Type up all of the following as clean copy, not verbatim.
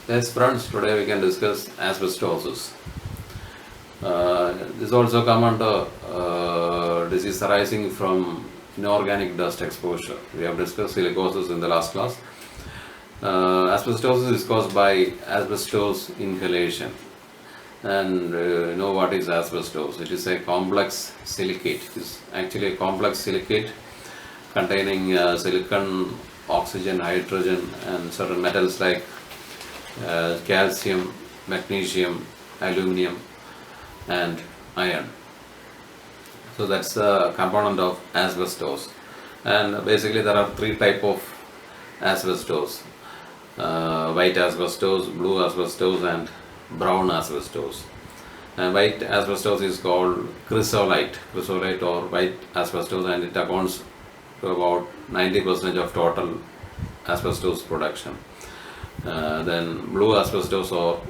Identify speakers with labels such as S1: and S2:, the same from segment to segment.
S1: Yes, friends, today we can discuss asbestosis. This also come under disease arising from inorganic dust exposure. We have discussed silicosis in the last class. Asbestosis is caused by asbestos inhalation. And you know what is asbestos? It is a complex silicate. It is actually a complex silicate containing silicon, oxygen, hydrogen, and certain metals like calcium, magnesium, aluminum, and iron. So that's the component of asbestos. And basically there are three type of asbestos: white asbestos, blue asbestos, and brown asbestos. And white asbestos is called chrysolite or white asbestos, and it accounts to about 90% of total asbestos production. Then blue asbestos or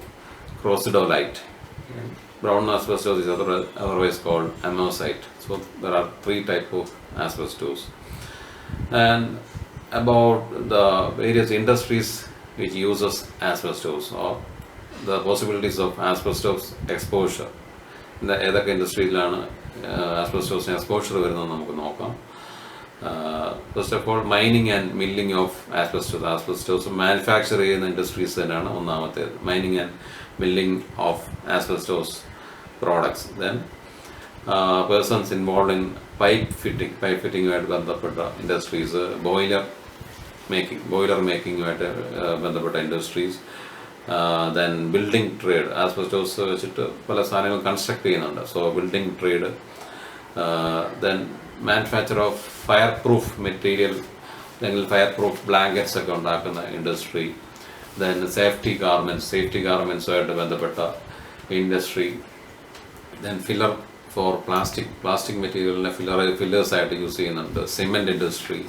S1: crocidolite. Brown asbestos is otherwise called amosite. So there are three types of asbestos. And about the various industries which uses asbestos or the possibilities of asbestos exposure. ഏതൊക്കെ ഇൻഡസ്ട്രിയിലാണ് ആസ്ബസ്റ്റോസിന് exposure വരുന്നത് നമുക്ക് നോക്കാം. First of all mining and milling of asbestos manufacture ചെയ്യുന്ന industries തന്നെയാണ് ഒന്നാമത്തേത്. Mining and milling of asbestos products. Then persons involve in pipe ഫിറ്റിങ്ങുമായിട്ട് ബന്ധപ്പെട്ട industries, boiler മേക്കിങ്ങുമായിട്ട് ബന്ധപ്പെട്ട industries. Then building trade, asbestos വെച്ചിട്ട് പല സാധനങ്ങൾ കൺസ്ട്രക്ട് ചെയ്യുന്നുണ്ട്. So building trade. Then manufacture of fire proof material, അല്ലെങ്കിൽ ഫയർ പ്രൂഫ് ബ്ലാങ്കറ്റ്സ് ഒക്കെ ഉണ്ടാക്കുന്ന ഇൻഡസ്ട്രി. ദെൻ സേഫ്റ്റി ഗാർമെൻറ്റ്സുമായിട്ട് ബന്ധപ്പെട്ട industry. Then filler for plastic മെറ്റീരിയലിനെ ഫില്ലേഴ്സായിട്ട് യൂസ് ചെയ്യുന്നുണ്ട്. Cement industry,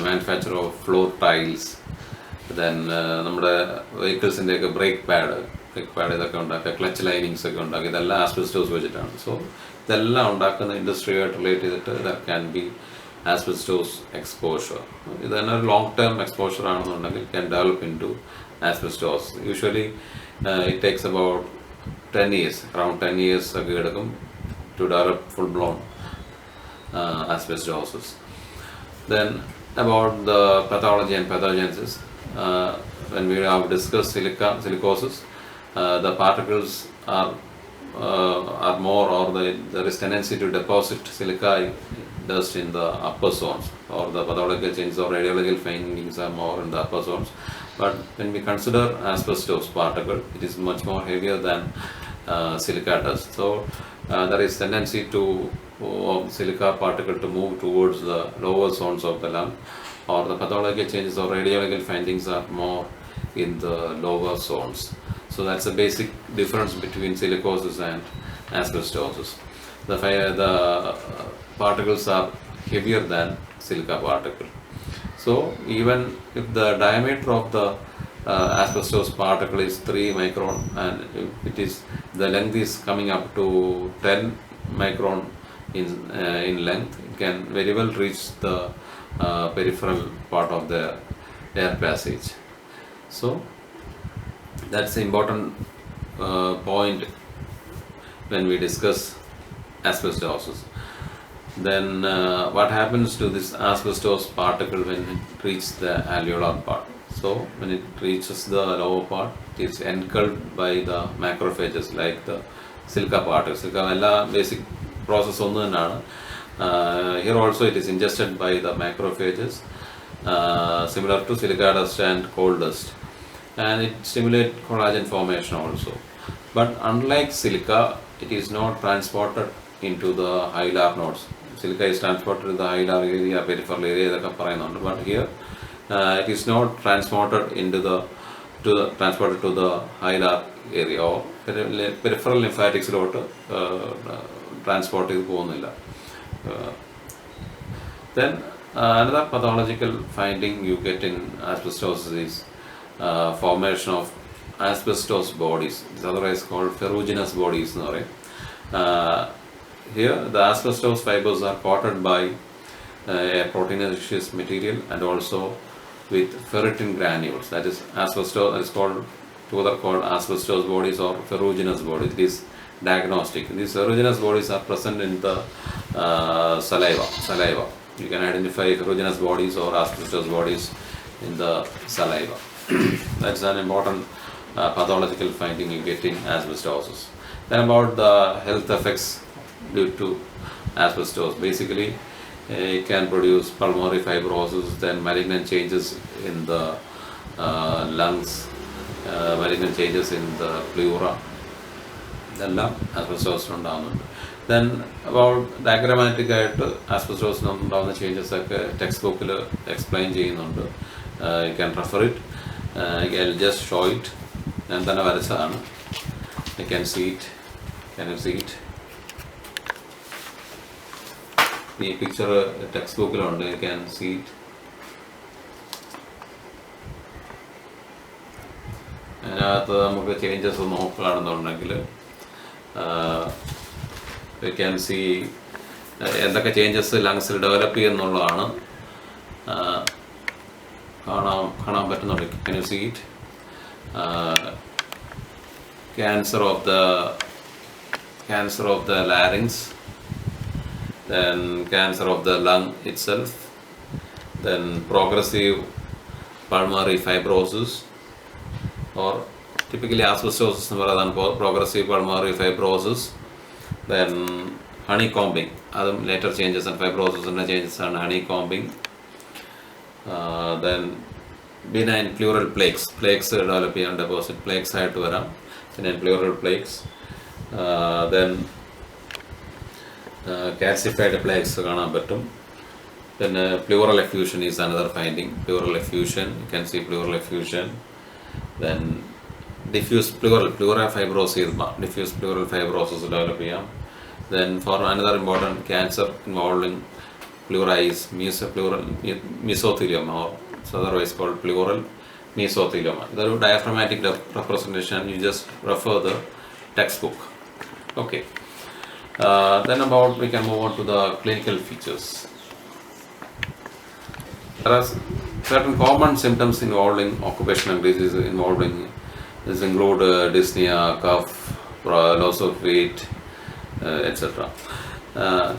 S1: manufacture of floor tiles. Then നമ്മുടെ വെഹിക്കിൾസിൻ്റെയൊക്കെ ബ്രേക്ക് പാഡ് ഇതൊക്കെ ഉണ്ടാക്കുക, ക്ലച്ച് ലൈനിങ്സ് ഒക്കെ ഉണ്ടാക്കുക. ഇതെല്ലാം ആസ്ബസ്റ്റോസ് വെച്ചിട്ടാണ്. സോ ഇതെല്ലാം ഉണ്ടാക്കുന്ന ഇൻഡസ്ട്രിയായിട്ട് റിലേറ്റ് ചെയ്തിട്ട് there can be asbestos exposure. ഇത് തന്നെ ഒരു ലോങ് ടേം എക്സ്പോഷർ ആണെന്നുണ്ടെങ്കിൽ can develop into asbestos. Usually it takes about 10 years, around 10 years ഒക്കെ എടുക്കും to develop full blown asbestosis. Then about the pathology and pathogenesis, when we have discussed silicosis, the particles are more, or there is tendency to deposit silica dust in the upper zones, or the pathological changes or radiological findings are more in the upper zones. But when we consider asbestos particle, it is much more heavier than silica dust. So there is tendency of silica particle to move towards the lower zones of the lung, or the pathological changes or radiological findings are more in the lower zones. So that's the basic difference between silicosis and asbestosis. The particles are heavier than silica particle. So even if the diameter of the asbestos particle is 3 micron, and if the length is coming up to 10 micron in length, it can very well reach the peripheral part of the air passage. So that's the important point when we discuss asbestosis. Then what happens to this asbestos particle when it reaches the alveolar part? So when it reaches the lower part, it is engulfed by the macrophages like the silica particles. Silica ella basic process onnu thannaanu. Here also it is ingested by the macrophages, similar to silica dust and coal dust, and it stimulates collagen formation also. But unlike silica, it is not transported into the hilar nodes. Silica is transported to the hilar area, peripheral area, but here it is not transported transported to the hilar area, or peripheral lymphatics transport ചെയ്ത് പോകുന്നില്ല. Then another pathological finding you get in asbestosis is formation of asbestos bodies. It's otherwise called ferruginous bodies. Here the asbestos fibers are coated by a proteinaceous material and also with ferritin granules. That is asbestos, that is called two other called asbestos bodies or ferruginous bodies. It is diagnostic. These ferruginous bodies are present in the saliva. You can identify ferruginous bodies or asbestos bodies in the saliva. That's an important pathological finding you get in asbestosis. Then about the health effects due to asbestos. Basically, it can produce pulmonary fibrosis, then malignant changes in the lungs, malignant changes in the pleura. ഇതെല്ലാം ആസ്ബസ്റ്റോസിനുണ്ടാകുന്നുണ്ട്. Then about ഡയഗ്രമാറ്റിക്കായിട്ട് ആസ്ബസ്റ്റോസിനുണ്ടാകുന്ന changes ഒക്കെ text ബുക്കിൽ explain ചെയ്യുന്നുണ്ട്. You can refer it. I just show it. ഞാൻ തന്നെ വരച്ചതാണ്. You can see it. Can you see it? ഈ പിക്ചർ ടെക്സ്റ്റ് ബുക്കിലുണ്ട്. You can see it. അതിനകത്ത് നമുക്ക് ചേഞ്ചസ് നോക്കുകയാണെന്നുണ്ടെങ്കിൽ യു ക്യാൻ സീ എന്തൊക്കെ ചേഞ്ചസ് ലങ്സിൽ ഡെവലപ്പ് ചെയ്യുന്നുള്ളതാണ് കാണാൻ പറ്റുന്നുണ്ട്. Can you see it? Cancer of the larynx, then cancer of the lung itself, then progressive pulmonary fibrosis, or typically asbestosis rather than progressive pulmonary fibrosis, then honeycombing, other later changes and fibrosis and changes and honeycombing, then benign pleural plaques develop and deposit plaques ആയിട്ട് വരാം, benign pleural plaques, then calcified plaques കാണാൻ പറ്റും. Then pleural effusion is another finding. Pleural effusion, you can see pleural effusion. Then diffuse pleural fibrosis develop ചെയ്യാം. Then for another important cancer involving pleura is mesothelioma, or otherwise called pleural mesothelioma. The diaphragmatic representation, you just refer the textbook. Okay. Then we can move on to the clinical features. There are certain common symptoms involving occupational diseases involving this include dyspnea, cough, loss of weight, etc.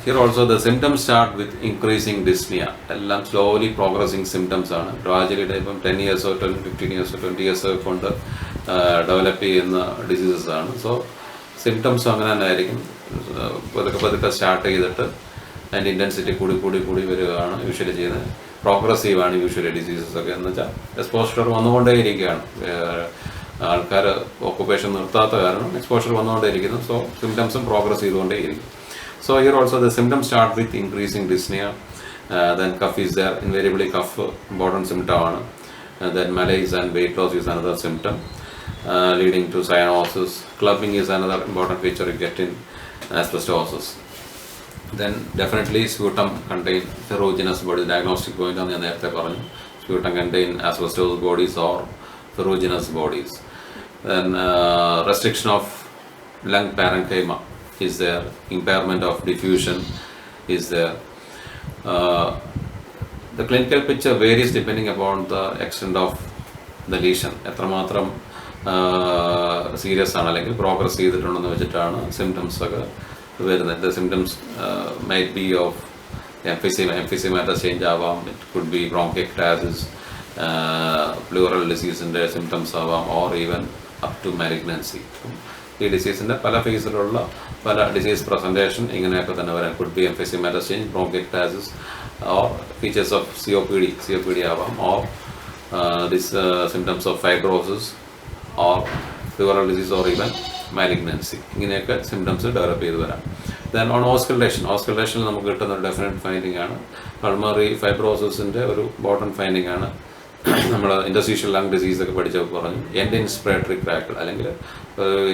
S1: Here also the symptoms start with increasing dyspnea. എല്ലാം slowly progressing symptoms ആണ്. Gradually ഇപ്പം 10 years or 15 years or 20 years കൊണ്ട് develop ചെയ്യുന്ന diseases ആണ്. So symptoms അങ്ങനെ തന്നെ ആയിരിക്കും. പതുക്കെ സ്റ്റാർട്ട് ചെയ്തിട്ട് അതിൻ്റെ ഇൻറ്റൻസിറ്റി കൂടി വരികയാണ് യൂഷ്വലി ചെയ്യുന്നത്. പ്രോഗ്രസീവ് ആണ് യൂഷ്വലി ഡിസീസസ് ഒക്കെ എന്ന് വെച്ചാൽ എക്സ്പോഷർ വന്നുകൊണ്ടേയിരിക്കുകയാണ്. ആൾക്കാർ ഓക്കുപേഷൻ നിർത്താത്ത കാരണം എക്സ്പോഷർ വന്നുകൊണ്ടേയിരിക്കുന്നു. സോ സിംറ്റംസും പ്രോഗ്രസ് ചെയ്തുകൊണ്ടേയിരിക്കും. So here also the symptoms start with increasing dyspnoea, then cough is there, invariably cough important symptom ആണ്. Then malaise and weight loss is another symptom leading to cyanosis. Clubbing is another important feature you get in asbestosis. Then definitely sputum contain ferruginous bodies. Diagnostic point on the നേരത്തെ പറഞ്ഞു. Sputum contain asbestos bodies or ferruginous bodies. Then restriction of lung parenchyma is there. Impairment of diffusion is there. The clinical picture varies depending upon the extent of the lesion. എത്രമാത്രം serious ആണ് അല്ലെങ്കിൽ progress ചെയ്തിട്ടുണ്ടെന്ന് വെച്ചിട്ടാണ് symptoms ഒക്കെ വരുന്നത്. The symptoms might be of emphysematous change ആവാം, it could be bronchiectasis, pleural ഡിസീസിൻ്റെ symptoms ആവാം, or even up to malignancy. ഈ ഡിസീസിൻ്റെ പല ഫേസിലുള്ള പല ഡിസീസ് പ്രസൻറ്റേഷൻ ഇങ്ങനെയൊക്കെ തന്നെ വരാം. Could be emphysematous change, bronchiectasis, or features of COPD ആവാം, or this symptoms of fibrosis or pleural disease or even malignancy. ഇങ്ങനെയൊക്കെ സിംറ്റംസ് ഡെവലപ്പ് ചെയ്ത് വരാം. ദെൻ ഓൺ ഓസ്കൾട്ടേഷനിൽ നമുക്ക് കിട്ടുന്ന ഒരു ഡെഫിനറ്റ് ഫൈൻഡിങ് ആണ്. പൾമറി ഫൈബ്രോസിസിൻ്റെ ഒരു ഇമ്പോർട്ടൻറ്റ് ഫൈൻഡിങ് ആണ്. നമ്മൾ ഇൻറ്റർസ്റ്റീഷ്യൽ ലങ് ഡിസീസ് ഒക്കെ പഠിച്ചപ്പോൾ പറഞ്ഞു എൻഡ് ഇൻസ്പിറേറ്ററി ക്രാക്കിൾ, അല്ലെങ്കിൽ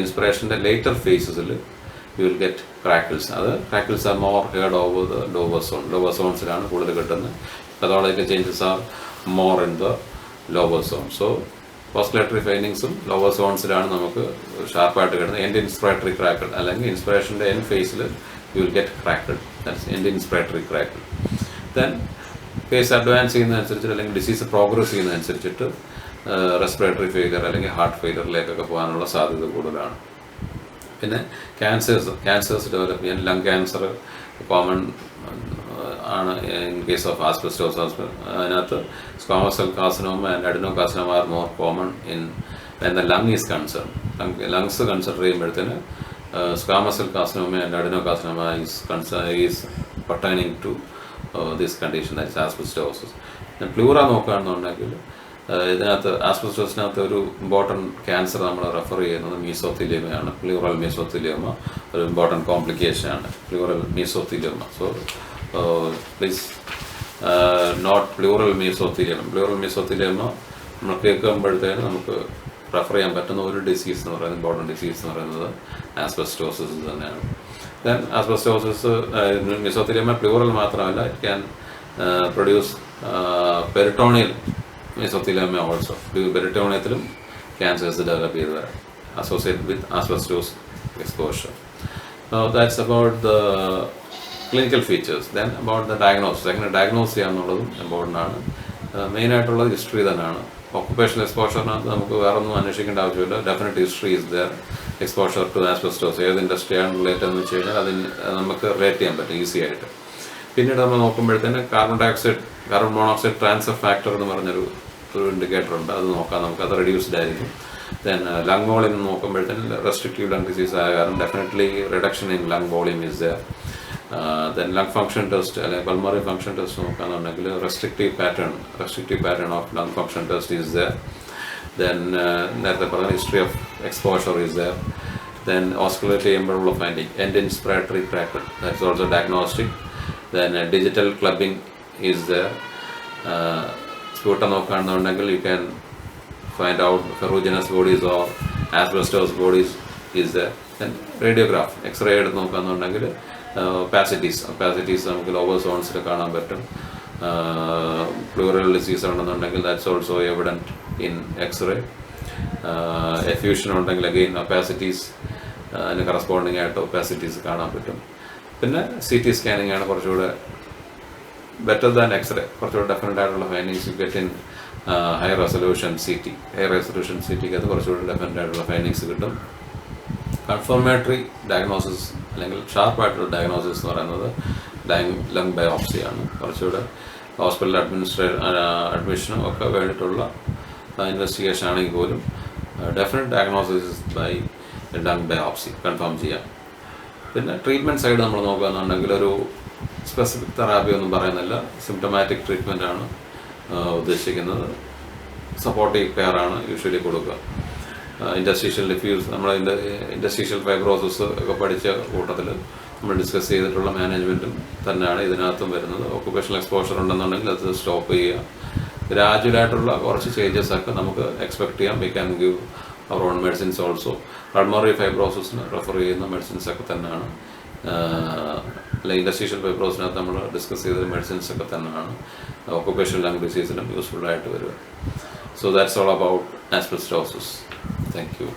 S1: ഇൻസ്പിറേഷൻ്റെ ലേറ്റർ ഫേസസിൽ യു വിൽ ഗെറ്റ് ക്രാക്കിൾസ്. അത് crackles are more heard over the lower സോൺസിലാണ് കൂടുതൽ കിട്ടുന്നത്. Pathological changes are more in the lower zone. So auscultatory ഫൈൻഡിങ്സും ലോവർ സോൺസിലാണ് നമുക്ക് ഷാർപ്പായിട്ട് കിട്ടുന്നത്. എൻഡ് ഇൻസ്പിറേറ്ററി ക്രാക്കിൾ, അല്ലെങ്കിൽ ഇൻസ്പിറേഷൻ്റെ എൻഡ് ഫേസിൽ you will get crackle. That's end inspiratory crackle. Then case advance ചെയ്യുന്നതനുസരിച്ചിട്ട് അല്ലെങ്കിൽ ഡിസീസ് പ്രോഗ്രസ് ചെയ്യുന്നതനുസരിച്ചിട്ട് റെസ്പിറേറ്ററി ഫെയിലിയർ അല്ലെങ്കിൽ ഹാർട്ട് ഫെയിലിയറിലേക്കൊക്കെ പോകാനുള്ള സാധ്യത കൂടുതലാണ്. പിന്നെ ക്യാൻസേഴ്സ് ഡെവലപ്പ് ചെയ്യാൻ ലങ് ക്യാൻസർ കോമൺ ആണ് ഇൻ കേസ് ഓഫ് ആസ്ബെസ്റ്റോസിസ്. അതിനകത്ത് squamous cell carcinoma and adenocarcinoma are more common in when the lung is concern. Lungs consider ചെയ്യുമ്പോഴത്തേന് squamous cell carcinoma and adenocarcinoma is pertaining to this condition, that is asbestosis. Pleura നോക്കുകയാണെന്നുണ്ടെങ്കിൽ ഇതിനകത്ത് ആസ്ബെസ്റ്റോസിനകത്ത് ഒരു important cancer നമ്മൾ refer ചെയ്യുന്നത് മീസോത്തീലിയമാണ്. Pleural mesothelioma ഒരു important കോംപ്ലിക്കേഷനാണ്, pleural mesothelioma. So please note pleural mesothelioma. Pleural mesothelioma നമ്മൾ കേൾക്കുമ്പോഴത്തേന് നമുക്ക് റെഫർ ചെയ്യാൻ പറ്റുന്ന ഒരു ഡിസീസ് എന്ന് പറയുന്നത്, ഇമ്പോർട്ടൻറ്റ് ഡിസീസ് എന്ന് പറയുന്നത് ആസ്ബെസ്റ്റോസിസ് തന്നെയാണ്. ദെൻ ആസ്ബെസ്റ്റോസിസ് മീസോത്തീലിയമ പ്ലൂറൽ മാത്രമല്ല, it can produce peritoneal mesothelioma also. പെരിട്ടോണിയത്തിലും ക്യാൻസേഴ്സ് ഡെവലപ്പ് ചെയ്ത് വരാം associated with asbestos exposure. That's about the clinical features. Then about the diagnosis, എങ്ങനെ ഡയഗ്നോസ് ചെയ്യാന്നുള്ളതും ഇമ്പോർട്ടൻ്റ് ആണ്. മെയിനായിട്ടുള്ളത് ഹിസ്റ്ററി തന്നെയാണ്. ഓക്കുപേഷണൽ എക്സ്പോഷറിനകത്ത് നമുക്ക് വേറെ ഒന്നും അന്വേഷിക്കേണ്ട ആവശ്യമില്ല. Definite history is there. Exposure to asbestos ഏത് ഇൻഡസ്ട്രിയാണ് റിലേറ്റഡ് എന്ന് വെച്ച് കഴിഞ്ഞാൽ അതിന് നമുക്ക് റിലേറ്റ് ചെയ്യാൻ പറ്റും ഈസി ആയിട്ട്. പിന്നീട് നമ്മൾ നോക്കുമ്പോഴത്തേന് കാർബൺ മോണോക്സൈഡ് ട്രാൻസ്ഫർ ഫാക്ടർ എന്ന് പറഞ്ഞൊരു ഇൻഡിക്കേറ്റർ ഉണ്ട്, അത് നോക്കാം നമുക്ക്. അത് റെഡ്യൂസ്ഡ് ആയിരിക്കും. ദെൻ ലങ് വോളിയം നോക്കുമ്പോഴത്തേന് റെസ്ട്രിക്റ്റീവ് ലങ് ഡിസീസ് ആയ കാരണം definitely reduction in lung volume is there. Then lung function test അല്ലെങ്കിൽ പൾമറി ഫംഗ്ഷൻ ടെസ്റ്റ് നോക്കുകയാണെന്നുണ്ടെങ്കിൽ restrictive pattern of lung function test is there. Then നേരത്തെ പറഞ്ഞ history of exposure is there. Then osculate ചെയ്യുമ്പോഴുള്ള finding end inspiratory tract, that's also diagnostic. Then digital clubbing is there. സ്പൂട്ടം നോക്കുകയാണെന്നുണ്ടെങ്കിൽ you can find out ferruginous bodies or asbestos bodies is there. Then radiograph, X-ray എടുത്ത് നോക്കുകയാണെന്നുണ്ടെങ്കിൽ opacities നമുക്ക് lower സോൺസിൽ കാണാൻ പറ്റും. Pleural disease ആണെന്നുണ്ടെങ്കിൽ that's also evident in X-ray. Effusion ഉണ്ടെങ്കിൽ again opacities അതിന് കറസ്പോണ്ടിങ് ആയിട്ട് ഒപ്പാസിറ്റീസ് കാണാൻ പറ്റും. പിന്നെ CT സ്കാനിങ് ആണ് കുറച്ചുകൂടെ ബെറ്റർ ദാൻ എക്സ്റേ. കുറച്ചുകൂടെ ഡെഫിനറ്റ് ആയിട്ടുള്ള findings you get in high resolution CTക്ക് അത് കുറച്ചുകൂടെ ഡെഫിനറ്റ് ആയിട്ടുള്ള ഫൈൻഡിങ്സ് കിട്ടും. കൺഫർമേറ്ററി ഡയഗ്നോസിസ് അല്ലെങ്കിൽ ഷാർപ്പായിട്ടുള്ള ഡയഗ്നോസിസ് എന്ന് പറയുന്നത് ലങ് ബയോപ്സിയാണ്. കുറച്ചുകൂടെ ഹോസ്പിറ്റൽ അഡ്മിഷനും ഒക്കെ വേണ്ടിയിട്ടുള്ള ഇൻവെസ്റ്റിഗേഷൻ ആണെങ്കിൽ പോലും definite diagnosis by lung biopsy confirm ചെയ്യാം. പിന്നെ ട്രീറ്റ്മെൻറ്റ് സൈഡ് നമ്മൾ നോക്കുകയാണെന്നുണ്ടെങ്കിൽ ഒരു സ്പെസിഫിക് തെറാപ്പി ഒന്നും പറയുന്നില്ല, സിംറ്റമാറ്റിക് ട്രീറ്റ്മെൻ്റ് ആണ് ഉദ്ദേശിക്കുന്നത്. സപ്പോർട്ടീവ് കെയർ ആണ് യൂഷ്വലി കൊടുക്കുക. ഇൻഡസ്ട്രീഷ്യൽ ഡിഫ്യൂസ്, നമ്മൾ ഇൻഡസ്ട്രീഷ്യൽ ഫൈബ്രോസിസ് ഒക്കെ പഠിച്ച കൂട്ടത്തിൽ നമ്മൾ ഡിസ്കസ് ചെയ്തിട്ടുള്ള മാനേജ്മെൻറ്റും തന്നെയാണ് ഇതിനകത്തും വരുന്നത്. ഓക്കുപേഷണൽ എക്സ്പോഷർ ഉണ്ടെന്നുണ്ടെങ്കിൽ അത് സ്റ്റോപ്പ് ചെയ്യുക. ഗ്രാജുവലായിട്ടുള്ള കുറച്ച് ചേഞ്ചസ് ഒക്കെ നമുക്ക് എക്സ്പെക്ട് ചെയ്യാം. വി ക്യാൻ ഗിവ് അവർ ഓൺ മെഡിസിൻസ് ഓൾസോ. പൾമറി ഫൈബ്രോസിന് റെഫർ ചെയ്യുന്ന മെഡിസിൻസ് ഒക്കെ തന്നെയാണ്, അല്ല ഇൻഡസ്ട്രീഷ്യൽ ഫൈബ്രോസിനകത്ത് നമ്മൾ ഡിസ്കസ് ചെയ്ത മെഡിസിൻസ് ഒക്കെ തന്നെയാണ് ഓക്കുപേഷണൽ ലങ് ഡിസീസിനും യൂസ്ഫുൾ ആയിട്ട് വരിക. So that's all about asbestosis. Thank you.